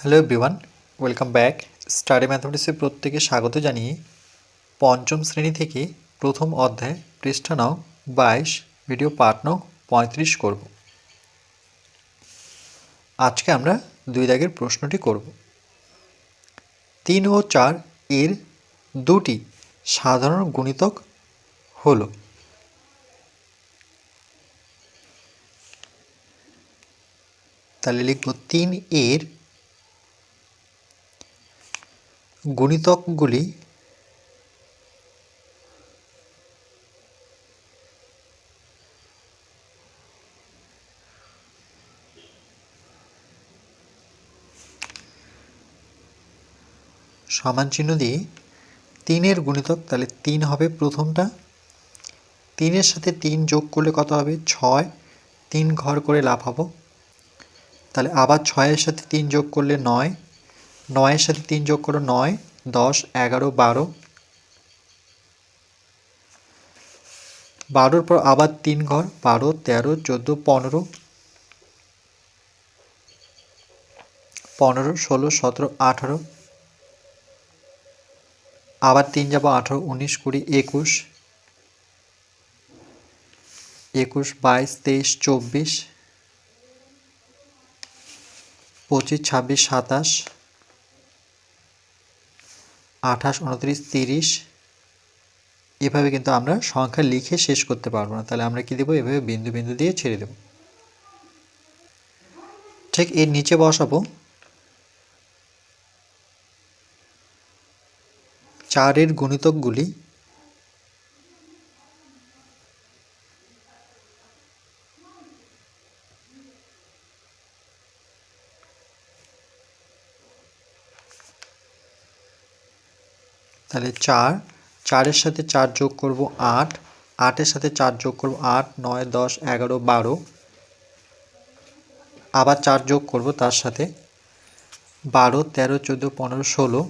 Hello everyone, welcome back. Study ম্যাথমেটিক্সে প্রত্যেকে স্বাগত জানিয়ে পঞ্চম শ্রেণী থেকে প্রথম অধ্যায় পৃষ্ঠা নং 22 ভিডিও পার্ট নং 35 করব। আজকে আমরা দুই দাগের প্রশ্নটি করব। 3 ও 4 এর দুটি সাধারণ গুণিতক হলো। তাহলে লিখব 3 এর গুণিতকগুলি সমান চিহ্ন দিয়ে 3 এর গুণিতক, তাহলে 3 হবে প্রথমটা, 3 এর সাথে 3 যোগ করলে কত হবে 6, 3 ঘর করে লাফাবো, তাহলে আবার 6 এর সাথে 3 যোগ করলে 9, 9 এর সাথে 3 যোগ করো 9, 10, 11, 12, 12 পর আবার 3 ঘর 12, 13, 14, 15, 15, 16, 17, 18, আবার 3 যাব 18, 19, 20, 21, 21, 22, 23, 24, 25, 26, 27, 28, 29, 30। এভাবে কিন্তু আমরা সংখ্যা লিখে শেষ করতে পারবো না, তাহলে আমরা কি দেবো, এভাবে বিন্দু বিন্দু দিয়ে ছেড়ে দেব। ঠিক এর নিচে বসাবো 4 এর গুণিতকগুলি তাহলে 4 এর সাথে 4 যোগ করব 8, 8 এর সাথে 4 যোগ করব 8, 9, 10, 11, 12, আবার 4 যোগ করব তার সাথে 12, 13, 14, 15, 16,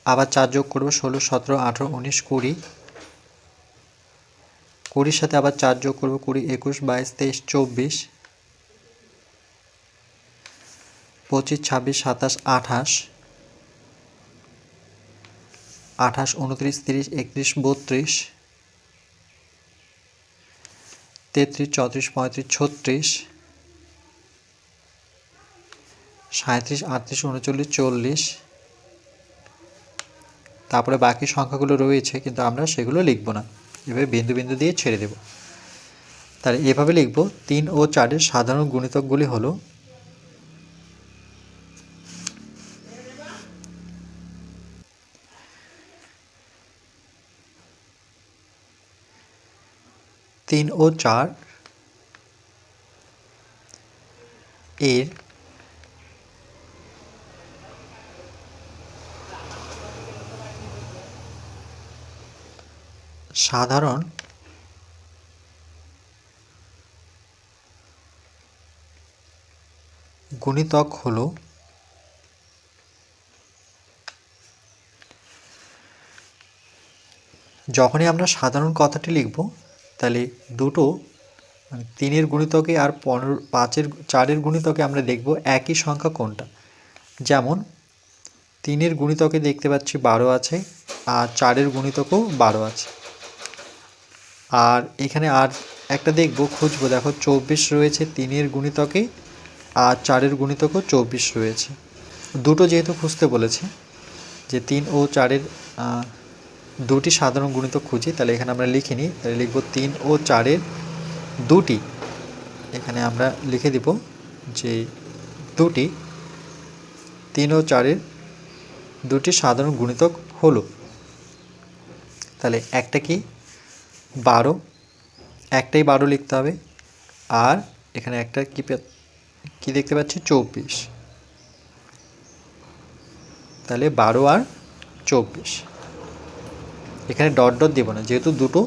আবার 4 যোগ করব 16, 17, 18, 19, 20, 20 সাথে আবার 4 যোগ করব 20, 21, 22, 23, 24, 25, 26, 27, 28, 28, 29, 30, 31, 32, 33, 34, 35, 36, 37, 38, 39, 40। তারপরে বাকি সংখ্যাগুলো রয়েছে কিন্তু আমরা সেগুলো লিখব না, এভাবে বিন্দু বিন্দু দিয়ে ছেড়ে দেব। তাহলে এভাবে লিখব 3 ও 4 এর সাধারণ গুণিতকগুলি হলো 3 ও 4 এর সাধারণ গুণিতক হলো যখনই আমরা সাধারণ কথাটি লিখব তাহলে দুটো 3 এর গুণিতকে আর 5 এর 4 এর গুণিতকে আমরা দেখব একই সংখ্যা কোনটা। যেমন 3 এর গুণিতকে দেখতে পাচ্ছি 12 আছে, আর 4 এর গুণিতকও 12 আছে। আর এখানে আর একটা দেখব, খুঁজবো, দেখো 24 রয়েছে 3 এর গুণিতকে, আর 4 এর গুণিতকও 24 রয়েছে। দুটো যেহেতু খুঁজতে বলেছে, যে 3 ও 4 এর দুটি সাধারণ গুণিতক খুঁজি, তাহলে এখানে আমরা লিখে নিই, তাহলে লিখব 3 ও 4 এর দুটি, এখানে আমরা লিখে দিব যে দুটি 3 ও 4 এর দুটি সাধারণ গুণিতক হলো। তাহলে একটা কি 12, একটাই 12 লিখতে হবে, আর এখানে একটা কি দেখতে পাচ্ছি 24, তাহলে 12 আর 24, এখানে ডট ডট দেব না যেহেতু দুটো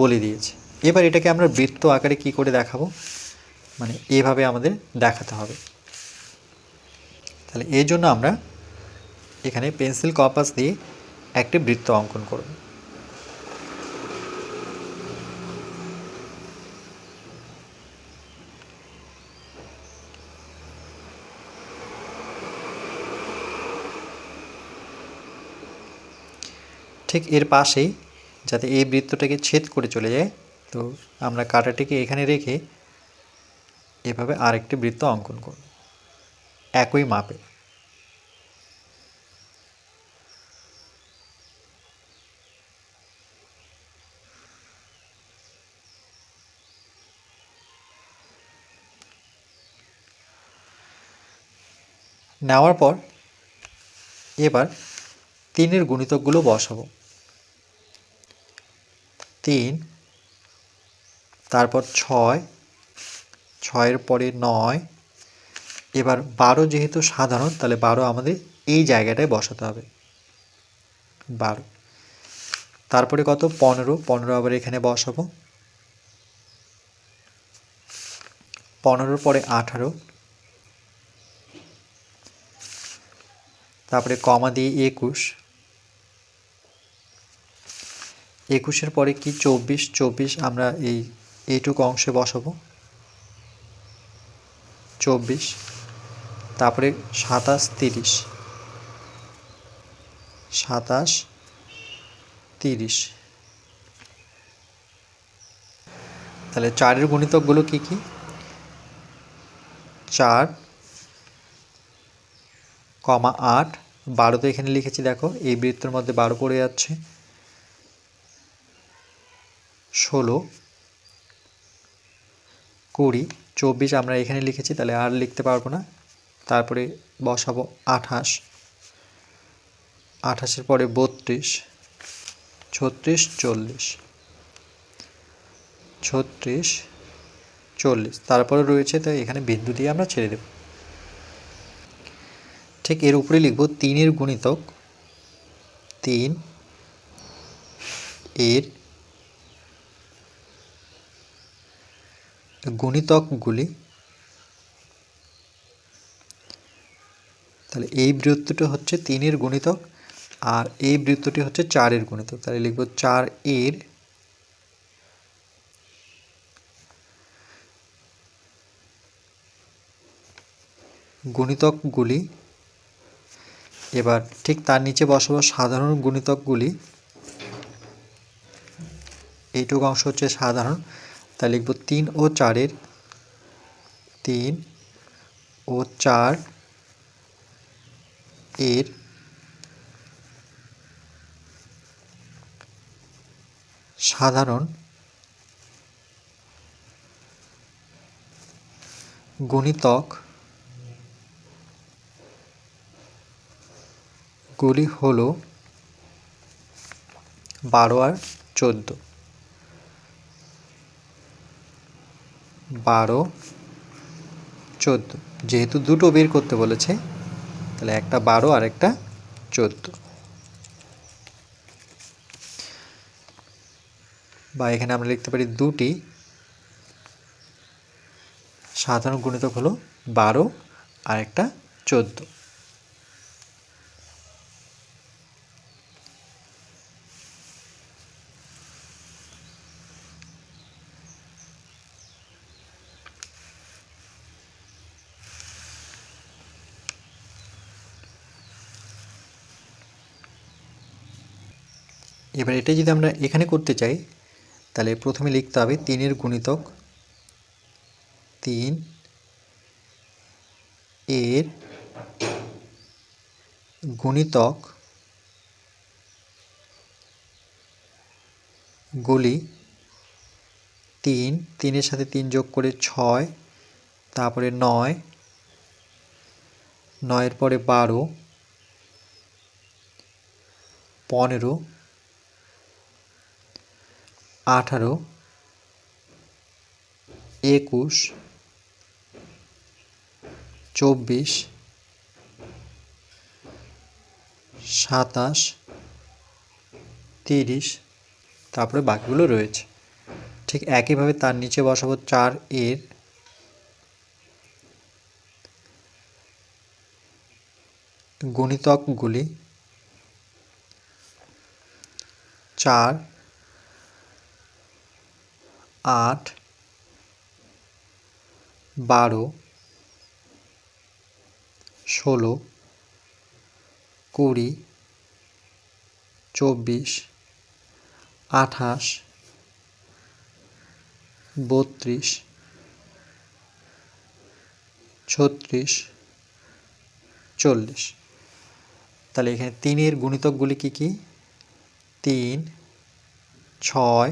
বলে দিয়েছে। এবার এটাকে আমরা বৃত্ত আকারে কি করে দেখাবো, মানে এভাবে আমাদের দেখাতে হবে। তাহলে এই জন্য আমরা এখানে পেন্সিল কম্পাস দিয়ে একটি বৃত্ত অঙ্কন করব। ঠিক এর পাশেই যাতে এই বৃত্তটাকে ছেদ করে চলে যায়, তো আমরা কাঁটাটিকে এখানে রেখে এভাবে আরেকটি বৃত্ত অঙ্কন করব একই মাপে। নেওয়ার পর এবার 3-এর গুণিতকগুলো বসাবো। 3, তারপর 6, 6-এর পরে 9, এবার 12 যেহেতু সাধারণ তাহলে 12 আমাদের এই জায়গাটায় বসাতে হবে, 12। তারপরে কত? 15, 15 আবার এখানে বসাবো। 15-র পরে 18, তারপরে কমা দিয়ে 21, 21-এর পরে কি 24, 24 আমরা এইটুকু অংশে বসাবো 24, তারপরে 27, 30, 27, 30। তাহলে 4-এর গুণিতকগুলো কি কি? 4, 8, 12 তো এখানে লিখেছি, দেখো এই বৃত্তের মধ্যে 12 পড়ে যাচ্ছে, 16, 20, 24 আমরা এখানে লিখেছি তাহলে আর লিখতে পারবো না। তারপরে বসাবো 28, 28-এর পরে 32, 36, 40, 36, 40, তারপরে রয়েছে, তো এখানে বিন্দু দিয়ে আমরা ছেড়ে দেব। ঠিক এর উপরে লিখব 3-এর গুণিতক, 3 এর গুণিতকগুলি। তাহলে এই বৃত্তটি হচ্ছে 3-এর গুণিতক আর এই বৃত্তটি হচ্ছে 4-এর গুণিতক, তাহলে লিখব 4 এর গুণিতকগুলি। এবার ঠিক তার নিচে বসাবো সাধারণ গুণিতকগুলি, এইটুকু অংশ হচ্ছে সাধারণ, তাহলে লিখব 3 ও 4-এর, 3 ও 4 এর সাধারণ গুণিতক গুলি হলো 12 আর 14, 12, 14, যেহেতু দুটো বের করতে বলেছে তাহলে একটা 12 আর একটা 14, বা এখানে আমরা লিখতে পারি দুটি সাধারণ গুণিতক হলো 12 আর একটা 14। এবার এটা যদি আমরা এখানে করতে চাই তাহলে প্রথমে লিখতে হবে 3-এর গুণিতক, 3 এর গুণিতক গুলি, 3, 3-এর সাথে 3 যোগ করে 6, তারপরে 9, 9-এর পরে 12, 15, 18, 21, 24, 27, 30, তারপরে বাকিগুলো রয়েছে। ঠিক একইভাবে তার নিচে বসাবো 4 এর গুণিতকগুলি, 4, 8, 12, 16, 20, 24, 28, 32, 36, 40। তাহলে এখানে 3-এর গুণিতকগুলি কি কি? 3, 6,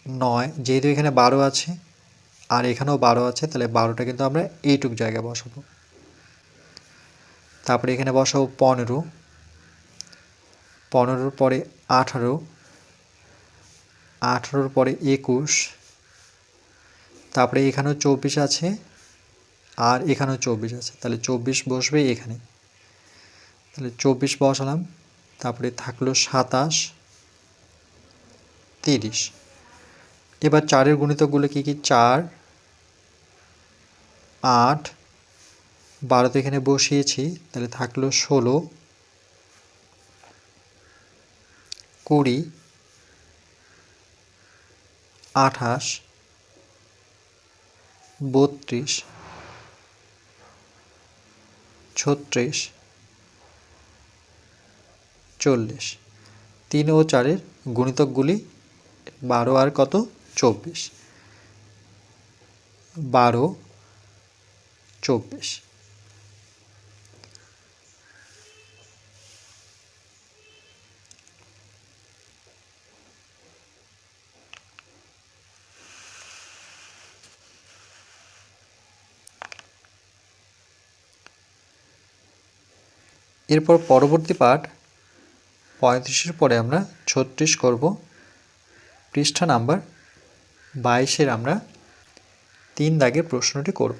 9, যেহেতু এখানে 12 আছে আর এখানেও 12 আছে, তাহলে 12টা কিন্তু আমরা এইটুক জায়গায় বসাবো। তারপরে এখানে বসাবো 15, 15-র পরে 18, 18-র পরে 21, তারপরে এখানেও 24 আছে আর এখানেও 24 আছে, তাহলে 24 বসবে এখানে। তাহলে 24 বসালাম, তারপরে থাকলো 27, 30। এবার 4-এর গুণিতকগুলো কি কি? 4, 8, 12 তো এখানে বসিয়েছি, তাহলে থাকলো 16, 20, 28, 32, 36, 40। 3 ও 4-এর গুণিতকগুলি 12 আর কত? 24, 12, 24। এরপর পরবর্তী পাঠ 35-এর পরে আমরা 36 করব। পৃষ্ঠা নাম্বার 22-এর আমরা 3 দাগের প্রশ্নটি করব।